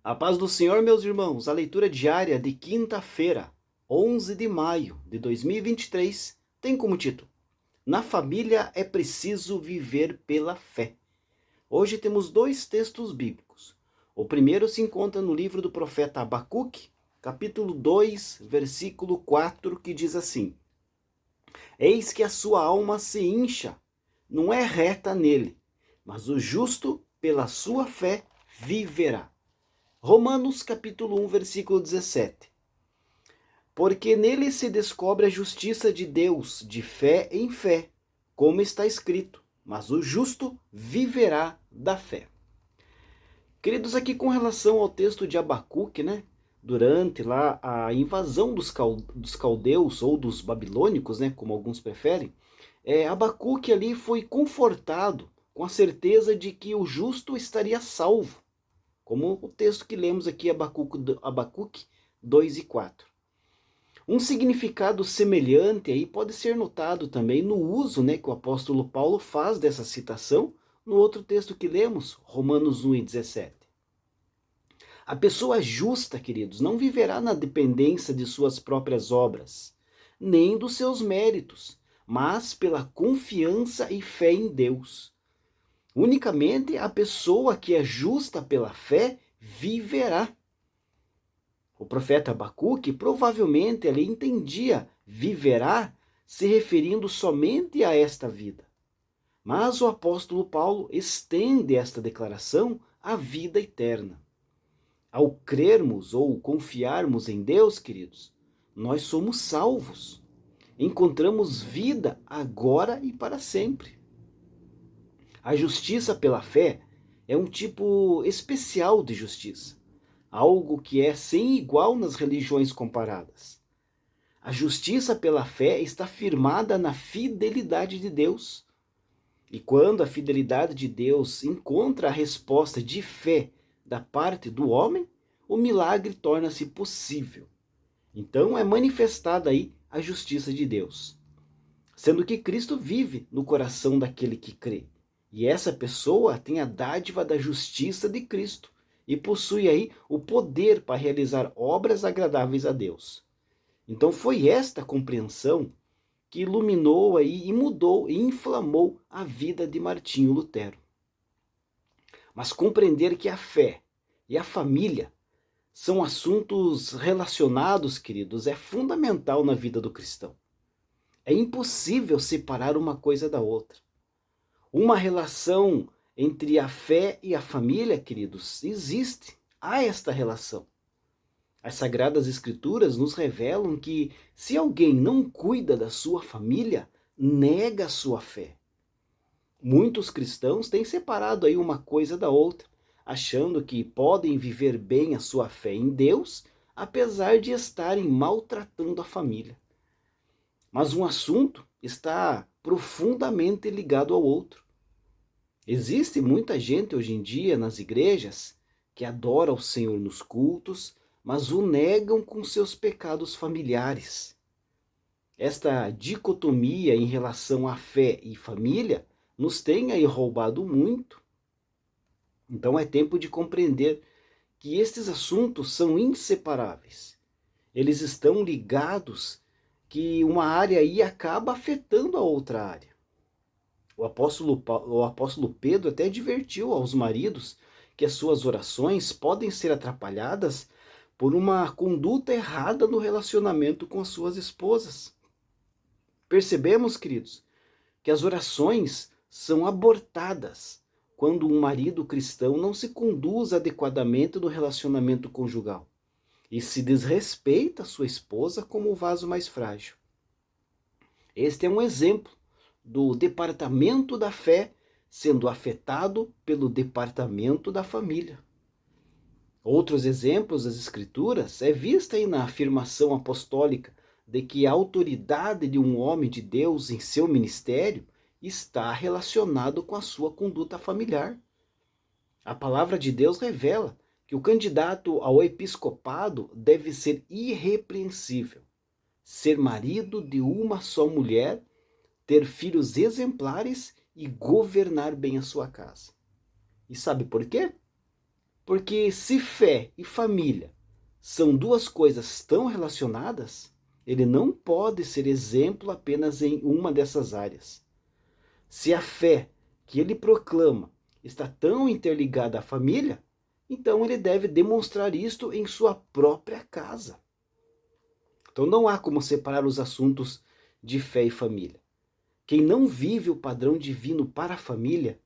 A paz do Senhor, meus irmãos, a leitura diária de quinta-feira, 11 de maio de 2023, tem como título: Na família é preciso viver pela fé. Hoje temos dois textos bíblicos. O primeiro se encontra no livro do profeta Abacuque, capítulo 2, versículo 4, que diz assim: Eis que a sua alma se incha, não é reta nele, mas o justo pela sua fé viverá. Romanos capítulo 1, versículo 17. Porque nele se descobre a justiça de Deus, de fé em fé, como está escrito, mas o justo viverá da fé. Queridos, aqui com relação ao texto de Abacuque, né? Durante lá a invasão dos caldeus ou dos babilônicos, né? Como alguns preferem, Abacuque ali foi confortado com a certeza de que o justo estaria salvo, como o texto que lemos aqui, Abacuque 2 e 4. Um significado semelhante aí pode ser notado também no uso, né, que o apóstolo Paulo faz dessa citação no outro texto que lemos, Romanos 1 e 17. A pessoa justa, queridos, não viverá na dependência de suas próprias obras, nem dos seus méritos, mas pela confiança e fé em Deus. Unicamente a pessoa que é justa pela fé viverá. O profeta Abacuque provavelmente ele entendia viverá se referindo somente a esta vida. Mas o apóstolo Paulo estende esta declaração à vida eterna. Ao crermos ou confiarmos em Deus, queridos, nós somos salvos. Encontramos vida agora e para sempre. A justiça pela fé é um tipo especial de justiça, algo que é sem igual nas religiões comparadas. A justiça pela fé está firmada na fidelidade de Deus. E quando a fidelidade de Deus encontra a resposta de fé da parte do homem, o milagre torna-se possível. Então é manifestada aí a justiça de Deus, sendo que Cristo vive no coração daquele que crê. E essa pessoa tem a dádiva da justiça de Cristo e possui aí o poder para realizar obras agradáveis a Deus. Então foi esta compreensão que iluminou aí e mudou e inflamou a vida de Martinho Lutero. Mas compreender que a fé e a família são assuntos relacionados, queridos, é fundamental na vida do cristão. É impossível separar uma coisa da outra. Uma relação entre a fé e a família, queridos, existe. Há esta relação. As Sagradas Escrituras nos revelam que se alguém não cuida da sua família, nega a sua fé. Muitos cristãos têm separado aí uma coisa da outra, achando que podem viver bem a sua fé em Deus, apesar de estarem maltratando a família. Mas um assunto está profundamente ligado ao outro. Existe muita gente hoje em dia nas igrejas que adora o Senhor nos cultos, mas o negam com seus pecados familiares. Esta dicotomia em relação à fé e família nos tem aí roubado muito. Então é tempo de compreender que estes assuntos são inseparáveis. Eles estão ligados, que uma área aí acaba afetando a outra área. O apóstolo Pedro até advertiu aos maridos que as suas orações podem ser atrapalhadas por uma conduta errada no relacionamento com as suas esposas. Percebemos, queridos, que as orações são abortadas quando um marido cristão não se conduz adequadamente no relacionamento conjugal e se desrespeita a sua esposa como o vaso mais frágil. Este é um exemplo do departamento da fé sendo afetado pelo departamento da família. Outros exemplos das Escrituras é vista aí na afirmação apostólica de que a autoridade de um homem de Deus em seu ministério está relacionado com a sua conduta familiar. A palavra de Deus revela que o candidato ao episcopado deve ser irrepreensível, ser marido de uma só mulher, ter filhos exemplares e governar bem a sua casa. E sabe por quê? Porque se fé e família são duas coisas tão relacionadas, ele não pode ser exemplo apenas em uma dessas áreas. Se a fé que ele proclama está tão interligada à família, então ele deve demonstrar isto em sua própria casa. Então não há como separar os assuntos de fé e família. Quem não vive o padrão divino para a família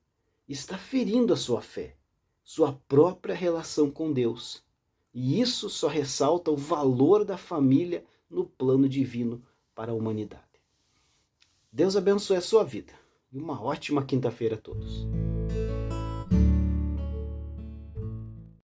está ferindo a sua fé, sua própria relação com Deus. E isso só ressalta o valor da família no plano divino para a humanidade. Deus abençoe a sua vida e uma ótima quinta-feira a todos.